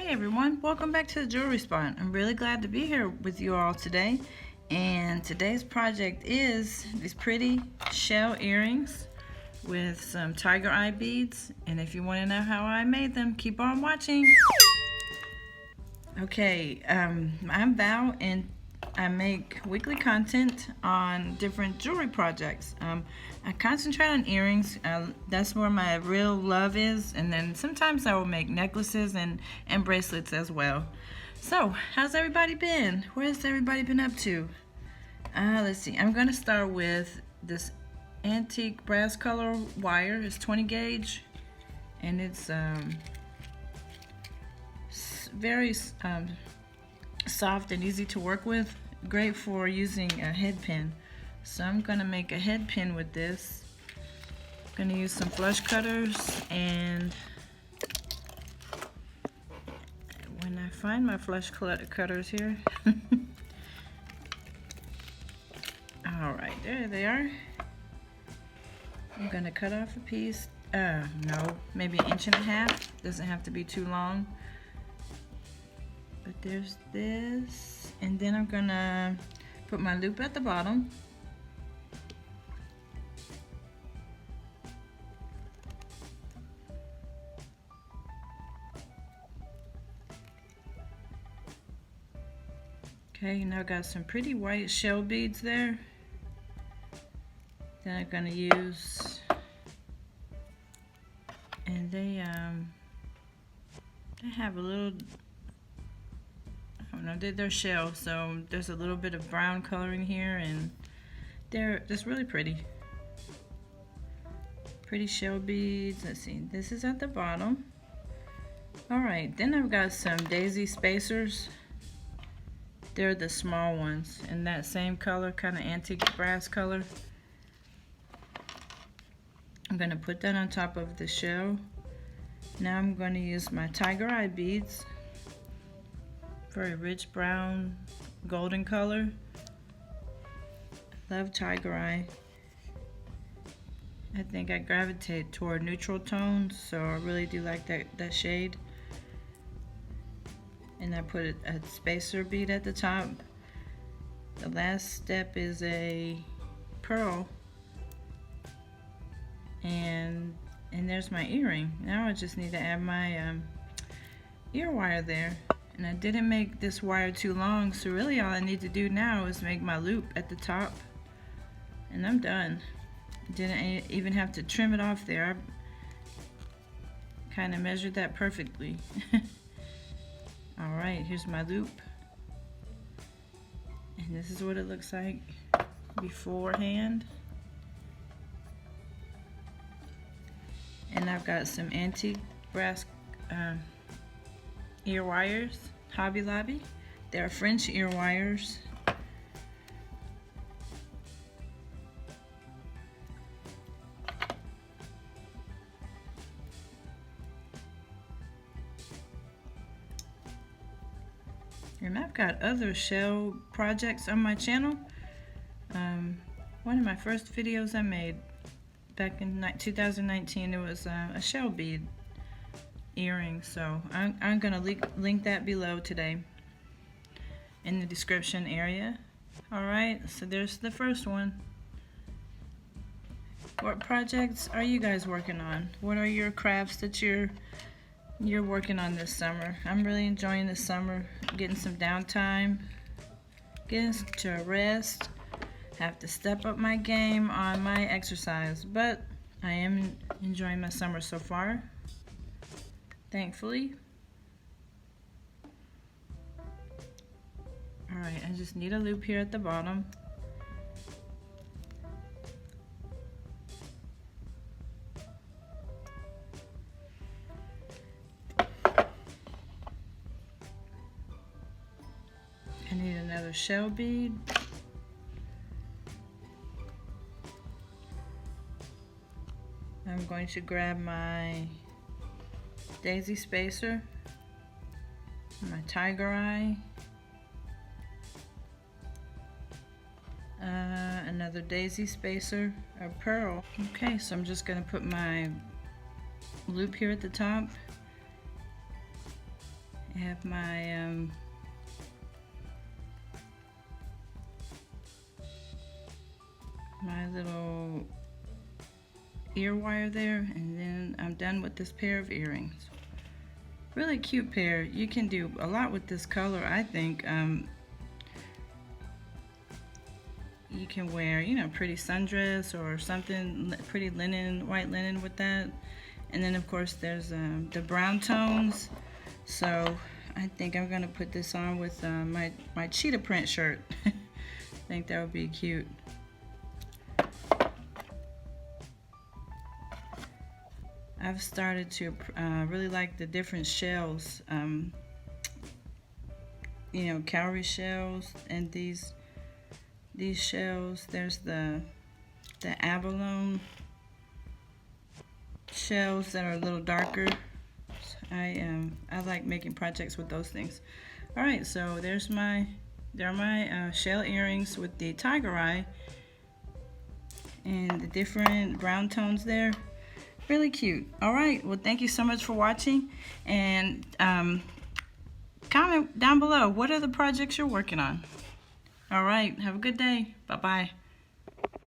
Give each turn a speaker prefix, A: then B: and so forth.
A: Hey everyone, welcome back to the Jewelry Spot. I'm really glad to be here with you all today. And today's project is these pretty shell earrings with some tiger eye beads. And if you want to know how I made them, keep on watching. Okay, I'm Val and I make weekly content on different jewelry projects. I concentrate on earrings. That's where my real love is. And then sometimes I will make necklaces and bracelets as well. So, how's everybody been? What has everybody been up to? Let's see. I'm going to start with this antique brass color wire. It's 20 gauge. And it's very soft and easy to work with. Great for using a head pin. So I'm gonna make a head pin with this. I'm gonna use some flush cutters, and when I find my flush cutters here. Alright, there they are. I'm gonna cut off a piece, no, maybe 1.5 inches. Doesn't have to be too long. But there's this, and then I'm gonna put my loop at the bottom. Okay, now I've got some pretty white shell beads there. Then I'm gonna use, and they have a little, I don't know, they're shell, so there's a little bit of brown coloring here, and they're just really pretty. Pretty shell beads. Let's see, this is at the bottom. Alright, then I've got some daisy spacers. They're the small ones in that same color, kind of antique brass color. I'm going to put that on top of the shell. Now I'm going to use my tiger eye beads. Very rich brown golden color. Love tiger eye. I think I gravitate toward neutral tones, so I really do like that shade. And I put a spacer bead at the top. The last step is a pearl, and there's my earring. Now I just need to add my ear wire there. And I didn't make this wire too long, so really all I need to do now is make my loop at the top, and I'm done. Didn't even have to trim it off there. I kind of measured that perfectly. Alright, here's my loop. And this is what it looks like beforehand. And I've got some antique brass ear wires, Hobby Lobby. They're French ear wires. And I've got other shell projects on my channel. One of my first videos I made back in 2019, it was a shell bead earring. So I'm going to link that below today in the description area. Alright, so there's the first one. What projects are you guys working on? What are your crafts that you're working on this summer? I'm really enjoying this summer, getting some downtime, getting to rest. Have to step up my game on my exercise, but I am enjoying my summer so far, thankfully. Alright, I just need a loop here at the bottom. I need another shell bead. I'm going to grab my daisy spacer, my tiger eye, another daisy spacer, a pearl. Okay, so I'm just going to put my loop here at the top I have my my little ear wire there, and then I'm done with this pair of earrings. Really cute pair. You can do a lot with this color, I think. You can wear, you know, pretty sundress or something, pretty linen, white linen with that. And then of course there's the brown tones. So I think I'm gonna put this on with my cheetah print shirt. I think that would be cute. I've started to really like the different shells, you know, cowrie shells, and these shells. There's the abalone shells that are a little darker. I like making projects with those things. All right, so there are my shell earrings with the tiger eye and the different brown tones there. Really cute. All right, well, thank you so much for watching, and comment down below what are the projects you're working on. All right, have a good day. Bye-bye.